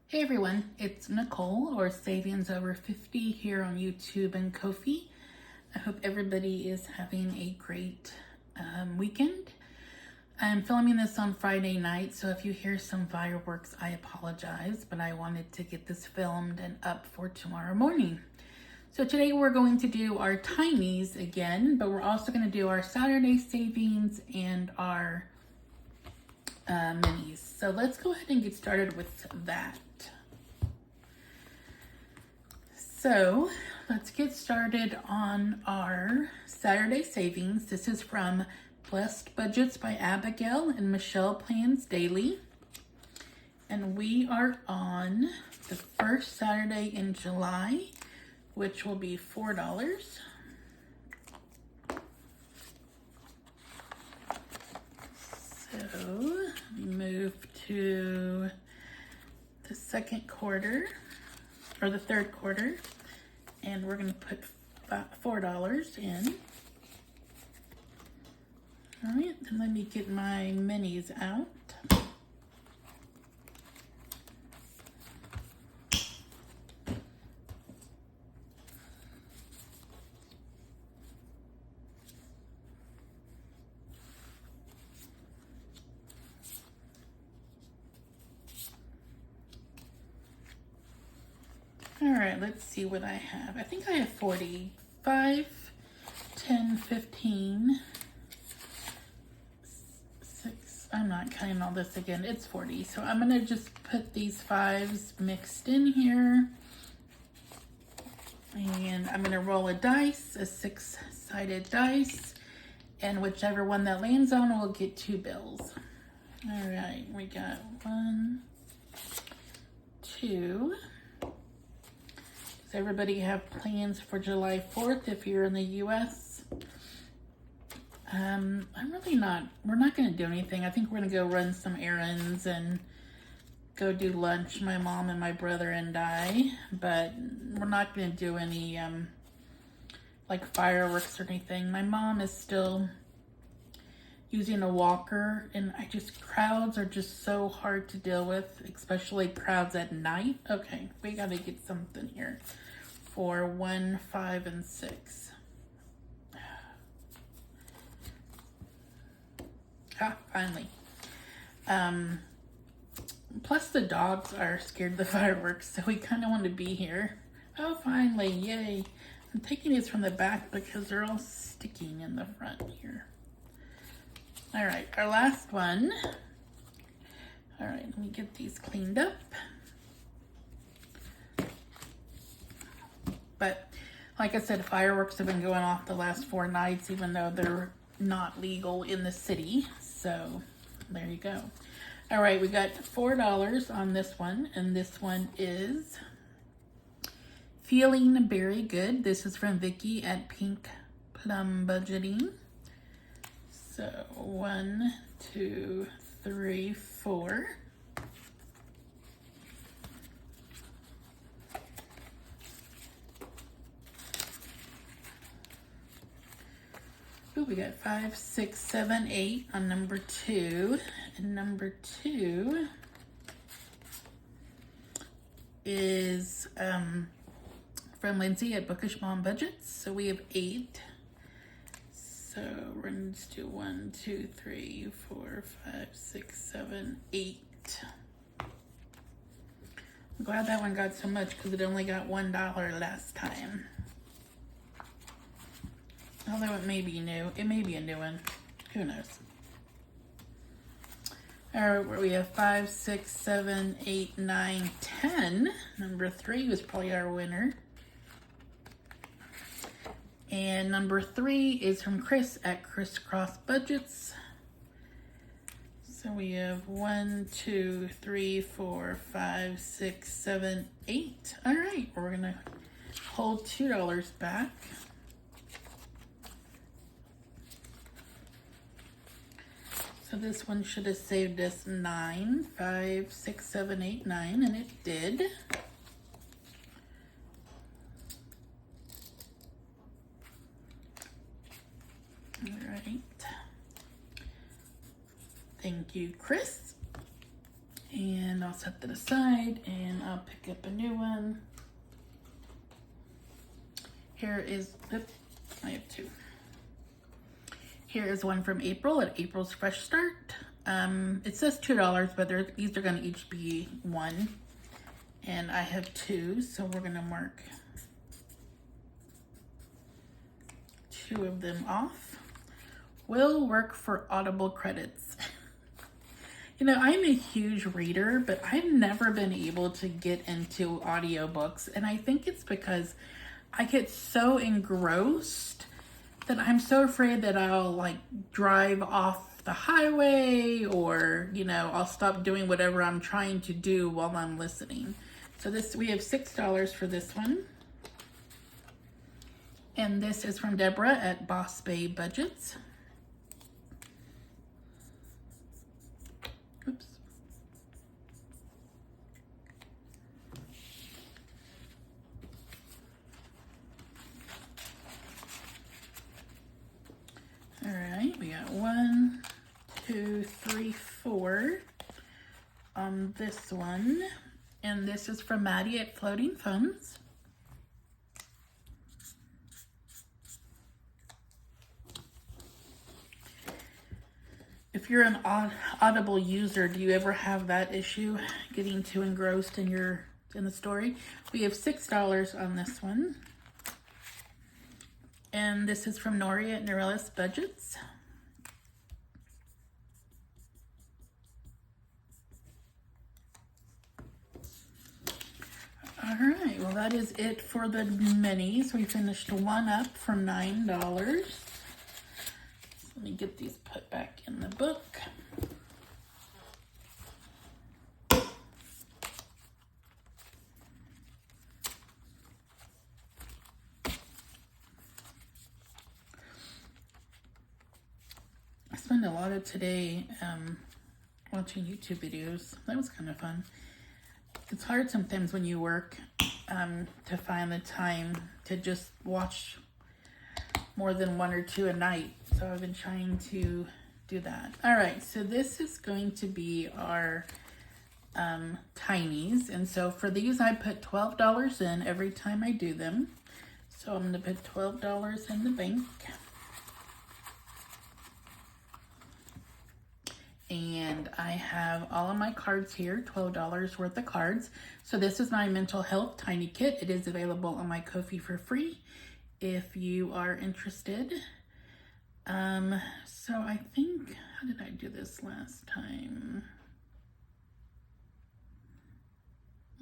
Hey everyone, it's Nicole or Savings Over 50 here on YouTube and Ko-fi. I hope everybody is having a great weekend. I'm filming this on Friday night, so if you hear some fireworks, I apologize, but I wanted to get this filmed and up for tomorrow morning. So today we're going to do our Tinies again, but we're also going to do our Saturday savings and our minis. So let's go ahead and get started with that. So let's get started on our Saturday savings. This is from Blessed Budgets by Abigail and Michelle Plans Daily. And we are on the first Saturday in July, which will be $4. So move to the second quarter, or the third quarter, and we're going to put $4 in. All right, then let me get my minis out. All right, let's see what I have. I think I have 45, 10, 15, 6. I'm not counting all this again. It's 40. So I'm going to just put these 5s mixed in here. And I'm going to roll a dice, a 6-sided dice. And whichever one that lands on will get 2 bills. All right, we got 1, 2. Does everybody have plans for July 4th if you're in the U.S.? I'm really not. We're not going to do anything. I think we're going to go run some errands and go do lunch, my mom and my brother and I. But we're not going to do any like fireworks or anything. My mom is still using a walker, and crowds are just so hard to deal with, especially crowds at night. Okay, we got to get something here for 1, 5, and 6. Finally. Plus the dogs are scared of the fireworks, so we kind of want to be here. Oh, finally, yay. I'm taking these from the back because they're all sticking in the front here. All right, our last one. All right, let me get these cleaned up. But like I said, fireworks have been going off the last 4 nights, even though they're not legal in the city. So there you go. All right, we got $4 on this one, and this one is Feeling Very Good. This is from Vicky at Pink Plum Budgeting. So 1, 2, 3, 4. Ooh, we got 5, 6, 7, 8 on number 2. And number 2 is from Lindsay at Bookish Mom Budgets. So we have 8. So we're going to do 1, 2, 3, 4, 5, 6, 7, 8. I'm glad that one got so much because it only got $1 last time. Although it may be new. It may be a new one. Who knows? All right, we have 5, 6, 7, 8, 9, 10. Number 3 was probably our winner. And number 3 is from Chris at Crisscross Budgets. So we have 1, 2, 3, 4, 5, 6, 7, 8. All right, we're going to hold $2 back. So this one should have saved us 9, 5, 6, 7, 8, 9, and it did. All right. Thank you, Chris. And I'll set that aside and I'll pick up a new one. Here is, oops, I have two. Here is one from April at April's Fresh Start. It says $2, but these are gonna each be $1. And I have two, so we're gonna mark 2 of them off. Will work for Audible credits. You know, I'm a huge reader, but I've never been able to get into audiobooks. And I think it's because I get so engrossed that I'm so afraid that I'll like drive off the highway, or, you know, I'll stop doing whatever I'm trying to do while I'm listening. So we have $6 for this one. And this is from Deborah at Boss Bay Budgets. Oops. All right, we got 1, 2, 3, 4 on this one. And this is from Maddie at Floating Phones. If you're an Audible user, do you ever have that issue, getting too engrossed in the story? We have $6 on this one. And this is from Nori at Norellis Budgets. All right, well that is it for the minis. We finished one up for $9. Let me get these put back in the book. I spent a lot of today watching YouTube videos. That was kind of fun. It's hard sometimes when you work to find the time to just watch more than 1 or 2 a night. So I've been trying to do that. All right, so this is going to be our Tinies. And so for these, I put $12 in every time I do them. So I'm gonna put $12 in the bank. And I have all of my cards here, $12 worth of cards. So this is my mental health tiny kit. It is available on my Ko-fi for free if you are interested. So I think, how did I do this last time?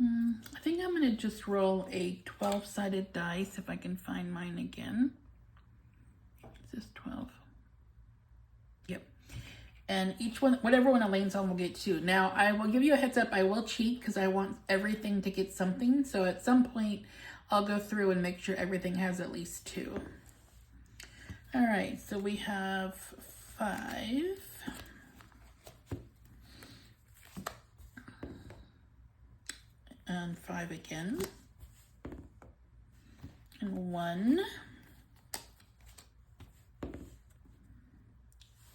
I think I'm gonna just roll a 12-sided dice if I can find mine again. Is this 12? Yep. And each one, whatever one it lands on, will get 2. Now, I will give you a heads up, I will cheat because I want everything to get something. So at some point, I'll go through and make sure everything has at least 2. All right, so we have 5. And 5 again. And 1.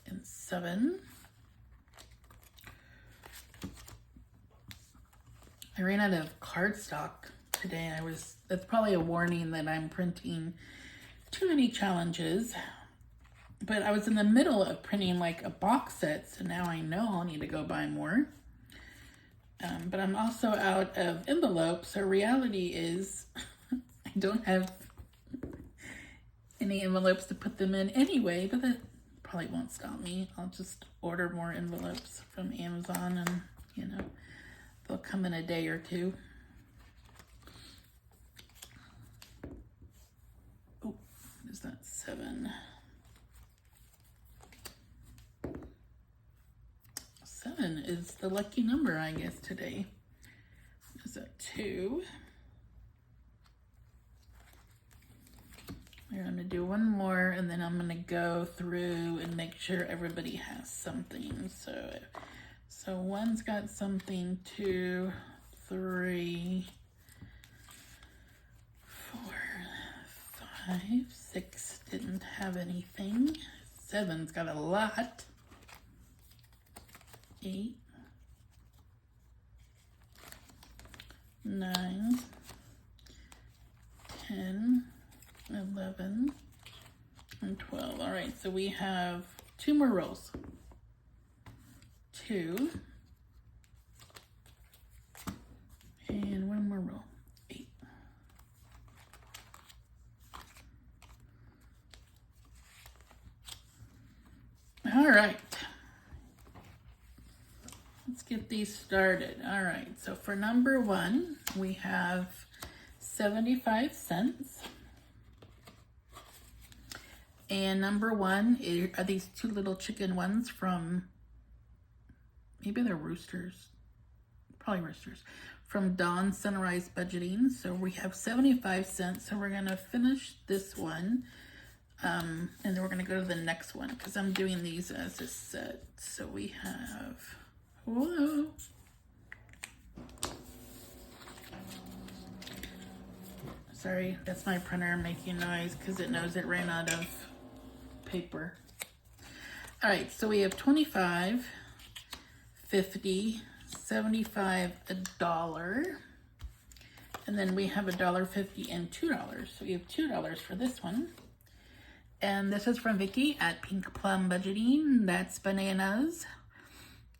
And 7. I ran out of cardstock today. That's probably a warning that I'm printing too many challenges. But I was in the middle of printing like a box set, so now I know I'll need to go buy more. But I'm also out of envelopes, so reality is I don't have any envelopes to put them in anyway, but that probably won't stop me. I'll just order more envelopes from Amazon and, you know, they'll come in a day or 2. Oh, what is that? 7. 7 is the lucky number, I guess, today. Is that 2? We're gonna do one more, and then I'm gonna go through and make sure everybody has something. So one's got something, 2, 3, 4, 5, 6 didn't have anything. 7's got a lot. 8, 9, 10, 11, and 12. All right, so we have 2 more rows. 2, and 1 more row. 8. All right. Let's get these started. All right, so for number 1, we have 75 cents. And number 1 are these 2 little chicken ones from, maybe they're roosters, probably roosters, from Dawn Sunrise Budgeting. So we have 75 cents. So we're gonna finish this one. And then we're gonna go to the next one because I'm doing these as a set. So we have, whoa. Sorry, that's my printer making noise because it knows it ran out of paper. All right, so we have 25, 50, 75, $1, and then we have $1.50 and $2. So we have $2 for this one. And this is from Vicky at Pink Plum Budgeting. That's bananas.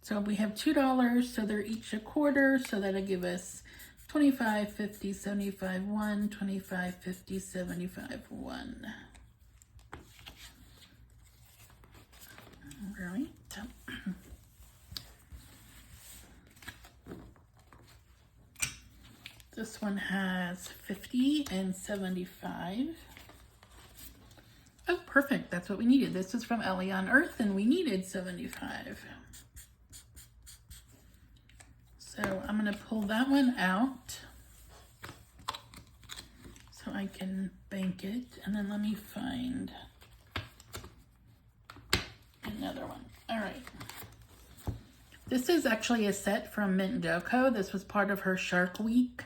So we have $2, so they're each a quarter, so that'll give us 25, 50, 75, 1, 25, 50, 75, 1. All right. This one has 50 and 75. Oh, perfect. That's what we needed. This is from Ellie on Earth, and we needed 75. So I'm going to pull that one out so I can bank it. And then let me find another one. All right. This is actually a set from Mint Doko. This was part of her Shark Week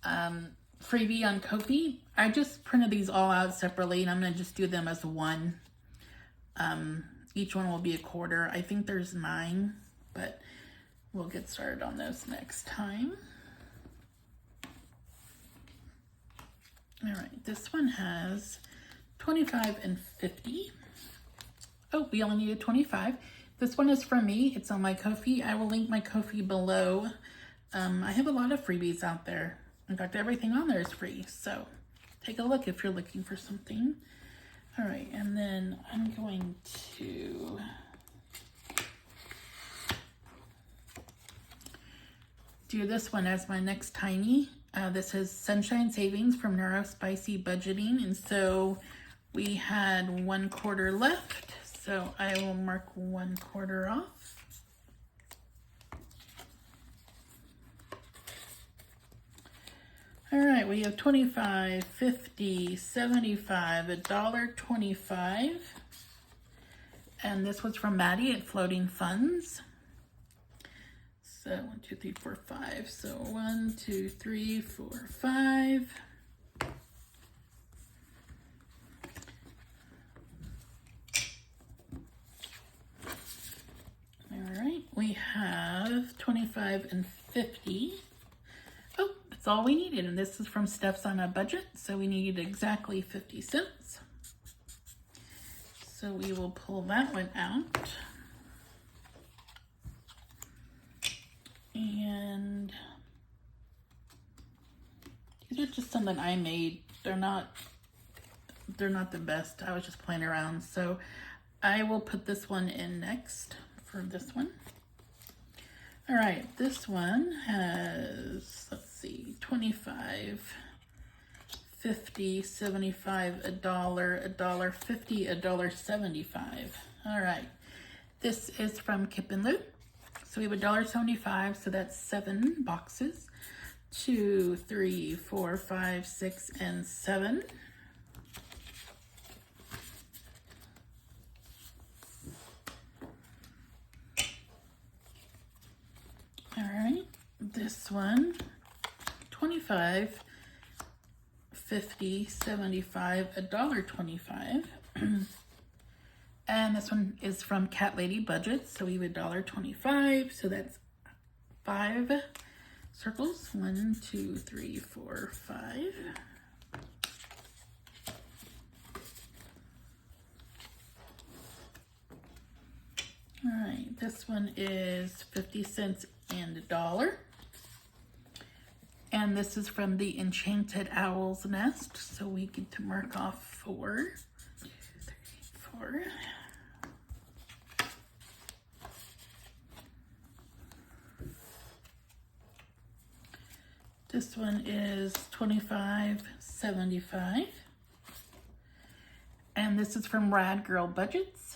freebie on Ko-fi. I just printed these all out separately, and I'm going to just do them as one. Each one will be a quarter. I think there's 9, but we'll get started on those next time. All right, this one has 25 and 50. Oh, we only needed 25. This one is from me. It's on my Ko-fi. I will link my Ko-fi below. I have a lot of freebies out there. In fact, everything on there is free. So take a look if you're looking for something. All right, and then I'm going to do this one as my next tiny. This is Sunshine Savings from Neuro Spicy Budgeting. And so we had 1 quarter left. So I will mark 1 quarter off. All right, we have 25, 50, 75, $1.25. And this was from Maddie at Floating Funds. So 1, 2, 3, 4, 5. So 1, 2, 3, 4, 5. All right, we have 25 and 50. Oh, that's all we needed. And this is from Steph's on a Budget. So we needed exactly 50 cents. So we will pull that one out. And these are just something I made. They're not the best. I was just playing around. So I will put this one in next for this one. All right, this one has, let's see, 25, 50, 75, $1, $1.50, $1.75. All right, this is from Kip and Lou. So we have $1.75, so that's 7 boxes. 2, 3, 4, 5, 6, and 7. All right, this one, 25, 50, 75, $1.25. And this one is from Cat Lady Budget, so we have $1.25, so that's 5. circles. 1, 2, 3, 4, 5. All right, this one is 50 cents and $1. And this is from the Enchanted Owl's Nest. So we get to mark off 4, 2, 3, 4. This one is $25.75. And this is from Rad Girl Budgets.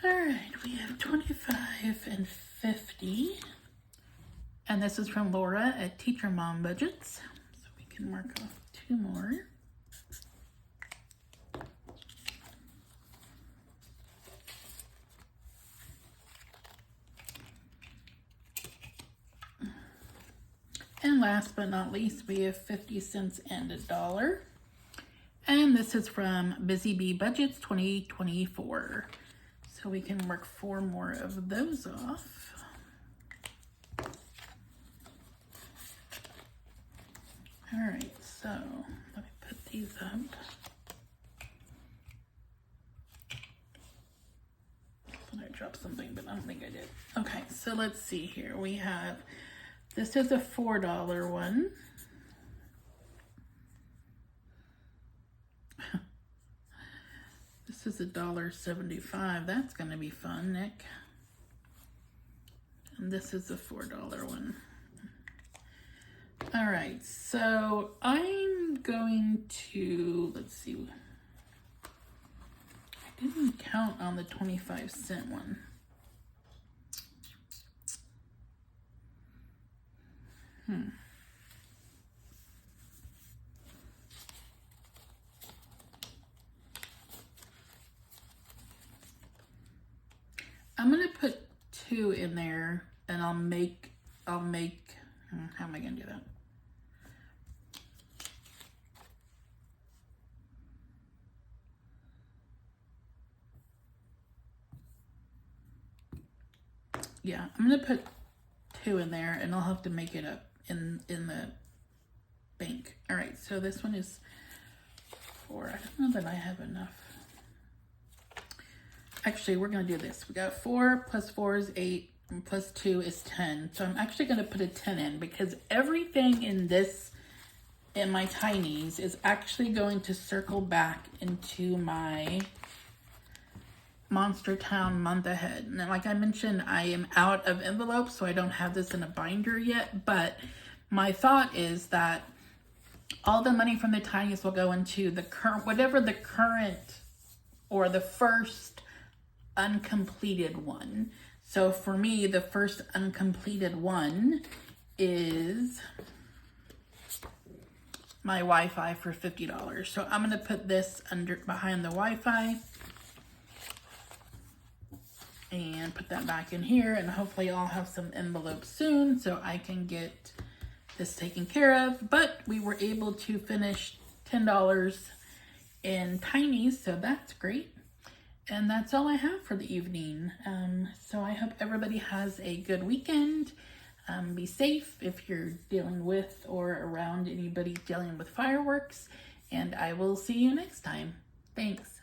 All right, we have 25 and 50. And this is from Laura at Teacher Mom Budgets. So we can mark off 2 more. And last but not least, we have 50 cents and $1. And this is from Busy Bee Budgets 2024. So we can mark 4 more of those off. All right, so let me put these up. I thought I dropped something, but I don't think I did. Okay, so let's see here. We have, this is a $4 one. This is $1.75. That's going to be fun, Nick. And this is a $4 one. All right, so I'm going to, let's see. I didn't count on the 25-cent one. I'm gonna put 2 in there, and I'll make, how am I gonna do that? Yeah, I'm gonna put 2 in there, and I'll have to make it up in the bank. All right, so this one is 4. I don't know that I have enough. Actually, we're going to do this. We got 4 plus 4 is 8, and plus 2 is 10. So I'm actually going to put a 10 in, because everything in this, in my Tinies, is actually going to circle back into my Monster Town month ahead. And like I mentioned, I am out of envelopes, so I don't have this in a binder yet. But my thought is that all the money from the Tinies will go into the current, whatever the current or the first uncompleted one. So for me, the first uncompleted one is my Wi-Fi for $50. So I'm going to put this behind the Wi-Fi and put that back in here, and hopefully I'll have some envelopes soon so I can get this taken care of. But we were able to finish $10 in Tinies, so that's great. And that's all I have for the evening. So I hope everybody has a good weekend. Be safe if you're dealing with or around anybody dealing with fireworks. And I will see you next time. Thanks.